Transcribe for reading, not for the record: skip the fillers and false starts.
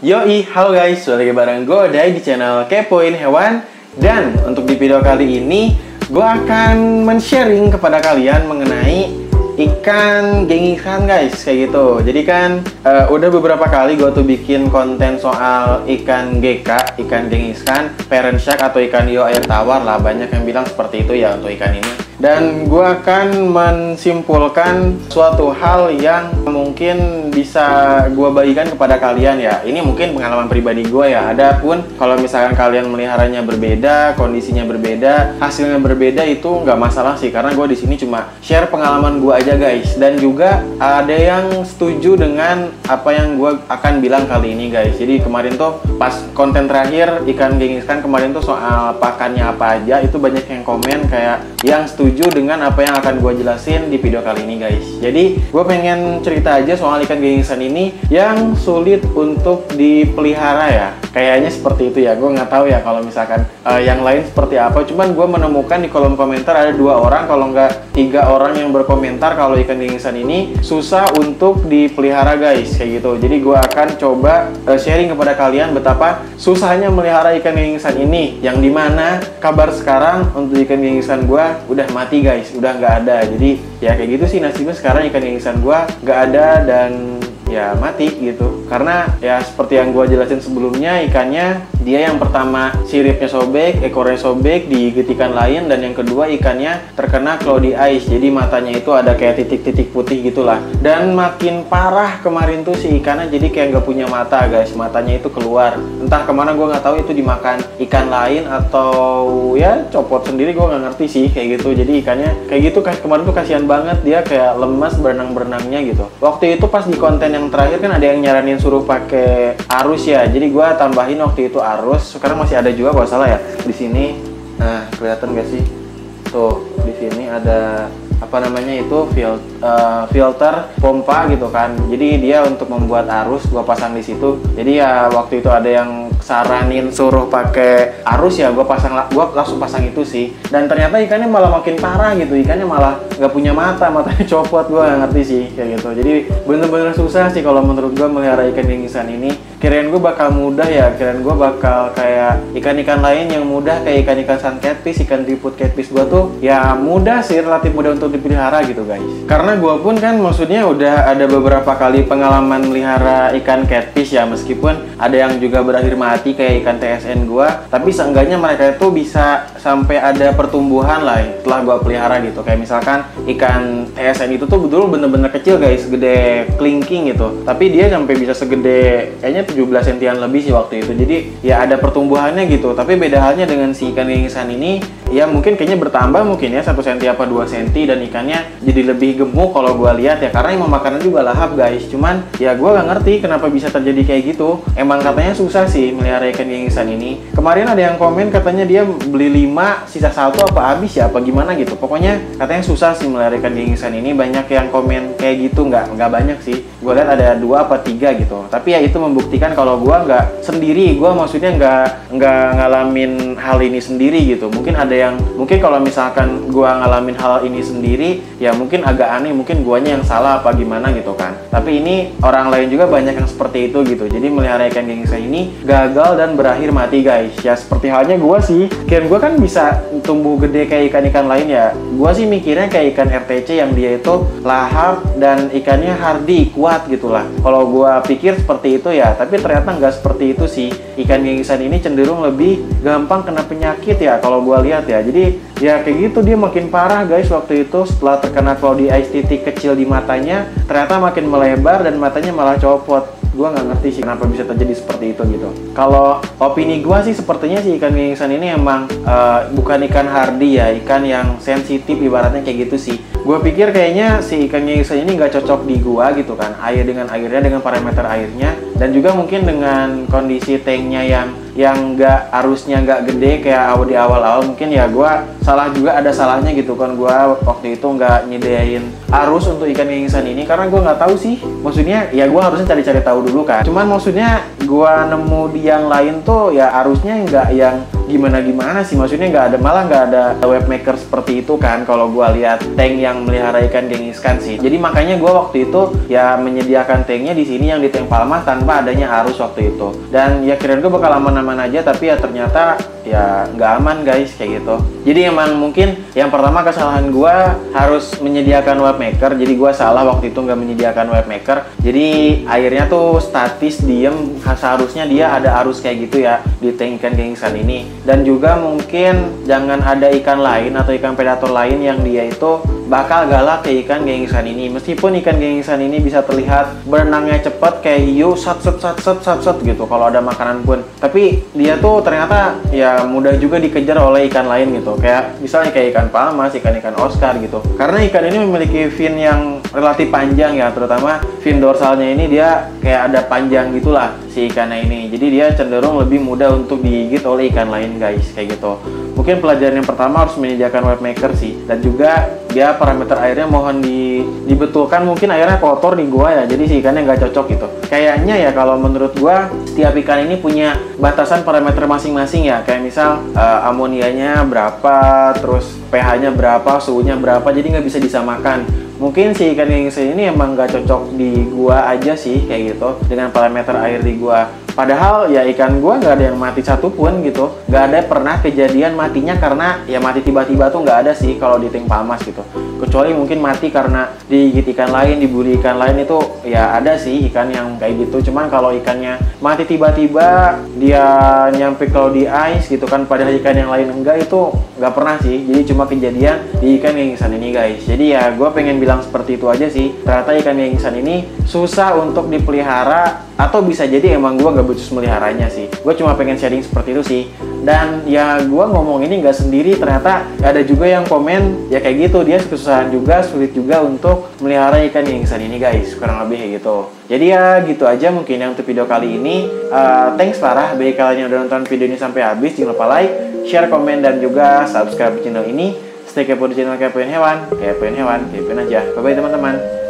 Yoi, halo guys, sudah lagi bareng gue Dai di channel Kepoin Hewan. Dan untuk di video kali ini gue akan men-sharing kepada kalian mengenai ikan gengisan guys, kayak gitu. Jadi kan udah beberapa kali gue tuh bikin konten soal ikan GK, ikan gengisan, parent shark atau ikan hiu air tawar lah. Banyak yang bilang seperti itu ya untuk ikan ini. Dan gue akan mensimpulkan suatu hal yang mungkin bisa gue bagikan kepada kalian ya. Ini mungkin pengalaman pribadi gue ya. Adapun kalau misalkan kalian meliharanya berbeda, kondisinya berbeda, hasilnya berbeda, itu nggak masalah sih. Karena gue di sini cuma share pengalaman gue aja guys. Dan juga ada yang setuju dengan apa yang gue akan bilang kali ini guys. Jadi kemarin tuh pas konten terakhir ikan gengisan kemarin tuh soal pakannya apa aja, itu banyak yang komen kayak yang setuju dengan apa yang akan gue jelasin di video kali ini guys. Jadi gue pengen cerita aja soal ikan gengisan ini yang sulit untuk dipelihara ya. Kayaknya seperti itu ya. Gue nggak tahu ya kalau misalkan yang lain seperti apa. Cuman gue menemukan di kolom komentar ada 2 orang, kalau nggak 3 orang yang berkomentar kalau ikan gengisan ini susah untuk dipelihara guys, kayak gitu. Jadi gue akan coba sharing kepada kalian betapa susahnya melihara ikan gengisan ini, yang dimana kabar sekarang untuk ikan gengisan gue udah mati guys, udah nggak ada. Jadi ya kayak gitu sih nasibnya sekarang, ikan gengisan gue nggak ada dan ya mati gitu. Karena ya seperti yang gue jelasin sebelumnya, ikannya dia yang pertama siripnya sobek, ekornya sobek, digigit ikan lain, dan yang kedua ikannya terkena cloudy eyes, jadi matanya itu ada kayak titik-titik putih gitulah. Dan makin parah kemarin tuh si ikannya jadi kayak nggak punya mata guys, matanya itu keluar. Entah kemana gue nggak tahu, itu dimakan ikan lain atau ya copot sendiri, gue nggak ngerti sih kayak gitu. Jadi ikannya kayak gitu kemarin tuh kasihan banget, dia kayak lemas berenang-berenangnya gitu. Waktu itu pas di konten yang terakhir kan ada yang nyaranin suruh pakai arus ya, jadi gue tambahin waktu itu arus. Sekarang masih ada juga kalau salah ya di sini. Nah kelihatan gak sih tuh, di sini ada apa namanya itu filter pompa gitu kan. Jadi dia untuk membuat arus gue pasang di situ. Jadi ya waktu itu ada yang saranin suruh pakai arus ya, gue langsung pasang itu sih. Dan ternyata ikannya malah makin parah gitu, ikannya malah nggak punya mata, matanya copot. Gue nggak ngerti sih kayak gitu. Jadi bener-bener susah sih kalau menurut gue melihara ikan gengisan ini. Kirain gue bakal mudah ya, kirain gue bakal kayak ikan-ikan lain yang mudah, kayak ikan-ikan sun catfish, ikan tripod catfish gue tuh ya mudah sih, relatif mudah untuk dipelihara gitu guys. Karena gue pun kan maksudnya udah ada beberapa kali pengalaman melihara ikan catfish ya, meskipun ada yang juga berakhir mati kayak ikan TSN gue, tapi seenggaknya mereka itu bisa sampai ada pertumbuhan lah setelah gue pelihara gitu. Kayak misalkan ikan TSN itu tuh bener-bener kecil guys, gede kelingking gitu, tapi dia sampai bisa segede kayaknya 17 sentian lebih sih waktu itu. Jadi ya ada pertumbuhannya gitu. Tapi beda halnya dengan si ikan gengisan ini, ya mungkin kayaknya bertambah mungkin ya 1 senti apa 2 senti, dan ikannya jadi lebih gemuk kalau gue lihat ya, karena emang makanan juga lahap guys. Cuman ya gue gak ngerti kenapa bisa terjadi kayak gitu. Emang katanya susah sih melihara ikan gengisan ini. Kemarin ada yang komen katanya dia beli 5 sisa 1 apa habis ya apa gimana gitu. Pokoknya katanya susah sih melihara ikan gengisan ini. Banyak yang komen kayak gitu, nggak banyak sih. Gue lihat ada 2 apa 3 gitu. Tapi ya itu membuktikan kalau gue nggak sendiri. Gue maksudnya nggak ngalamin hal ini sendiri gitu. Mungkin ada yang, mungkin kalau misalkan gue ngalamin hal ini sendiri ya mungkin agak aneh, mungkin guanya yang salah apa gimana gitu kan. Tapi ini orang lain juga banyak yang seperti itu gitu. Jadi melihara ikan gengisan ini gagal dan berakhir mati guys. Ya seperti halnya gue sih, kirain gue kan bisa tumbuh gede kayak ikan-ikan lain ya. Gue sih mikirnya kayak ikan RTC yang dia itu lahap dan ikannya hardy, kuat gitulah. Kalau gue pikir seperti itu ya, tapi ternyata nggak seperti itu sih. Ikan gengisan ini cenderung lebih gampang kena penyakit ya kalau gue lihat ya. Jadi ya kayak gitu, dia makin parah guys waktu itu setelah terkena cloudy eyes, titik kecil di matanya ternyata makin melebar dan matanya malah copot. Gue nggak ngerti sih kenapa bisa terjadi seperti itu gitu. Kalau opini gue sih sepertinya si ikan gengisan ini emang bukan ikan hardy ya, ikan yang sensitif ibaratnya kayak gitu sih. Gue pikir kayaknya si ikan gengisan ini nggak cocok di gua gitu kan, air dengan airnya, dengan parameter airnya, dan juga mungkin dengan kondisi tanknya yang nggak, arusnya nggak gede kayak di awal-awal. Mungkin ya gue salah juga, ada salahnya gitu kan. Gue waktu itu nggak nyediain arus untuk ikan gengisan ini karena gue nggak tahu sih. Maksudnya ya gue harusnya cari-cari tahu dulu kan. Cuman maksudnya gue nemu di yang lain tuh ya arusnya nggak yang gimana sih, maksudnya malah nggak ada webmaker seperti itu kan kalau gue lihat tank yang melihara ikan Genghis Khan sih. Jadi makanya gue waktu itu ya menyediakan tanknya di sini yang di tank Palmas tanpa adanya arus waktu itu. Dan ya kirain gue bakal aman-aman aja, tapi ya ternyata ya nggak aman guys kayak gitu. Jadi emang mungkin yang pertama kesalahan gue harus menyediakan webmaker. Jadi gue salah waktu itu nggak menyediakan webmaker. Jadi airnya tuh statis diem, seharusnya dia ada arus kayak gitu ya di tank ikan Genghis Khan ini. Dan juga mungkin jangan ada ikan lain atau ikan predator lain yang dia itu bakal galak ke ikan Genghis Khan ini. Meskipun ikan Genghis Khan ini bisa terlihat berenangnya cepat kayak hiu sat gitu kalau ada makanan pun, tapi dia tuh ternyata ya mudah juga dikejar oleh ikan lain gitu, kayak misalnya kayak ikan palmas, ikan Oscar gitu. Karena ikan ini memiliki fin yang relatif panjang ya, terutama fin dorsalnya ini dia kayak ada panjang gitulah si ikannya ini. Jadi dia cenderung lebih mudah untuk digigit oleh ikan lain guys kayak gitu. Mungkin pelajaran yang pertama harus menyediakan webmaker sih, dan juga dia parameter airnya mohon dibetulkan. Mungkin airnya kotor di gua ya, jadi si ikannya nggak cocok gitu. Kayaknya ya kalau menurut gua setiap ikan ini punya batasan parameter masing-masing ya, kayak misal amonianya berapa, terus pH-nya berapa, suhunya berapa, jadi nggak bisa disamakan. Mungkin si ikan Genghis Khan ini emang nggak cocok di gua aja sih kayak gitu dengan parameter air di gua. Padahal ya ikan gua nggak ada yang mati satupun gitu, nggak ada pernah kejadian matinya karena ya mati tiba-tiba tuh nggak ada sih kalau di tank Palmas gitu. Kecuali mungkin mati karena digigit ikan lain, dibully ikan lain, itu ya ada sih ikan yang kayak gitu. Cuman kalau ikannya mati tiba-tiba dia nyampe kalau di ice gitu kan, padahal ikan yang lain enggak, itu nggak pernah sih. Jadi cuma kejadian di ikan Genghis Khan ini guys. Jadi ya gue pengen bilang seperti itu aja sih. Ternyata ikan Genghis Khan ini susah untuk dipelihara, atau bisa jadi emang gue gak becus meliharanya sih. Gue cuma pengen sharing seperti itu sih. Dan ya gue ngomong ini gak sendiri, ternyata ada juga yang komen ya kayak gitu, dia kesusahan juga, sulit juga untuk melihara ikan Genghis Khan ini guys, kurang lebih kayak gitu. Jadi ya gitu aja mungkin yang untuk video kali ini. Thanks parah bagi kalian yang udah nonton video ini sampai habis. Jangan lupa like, share, komen, dan juga subscribe channel ini. Stay kepo di channel Kepoin Hewan, kepoin hewan, kepoin aja. Bye bye teman-teman.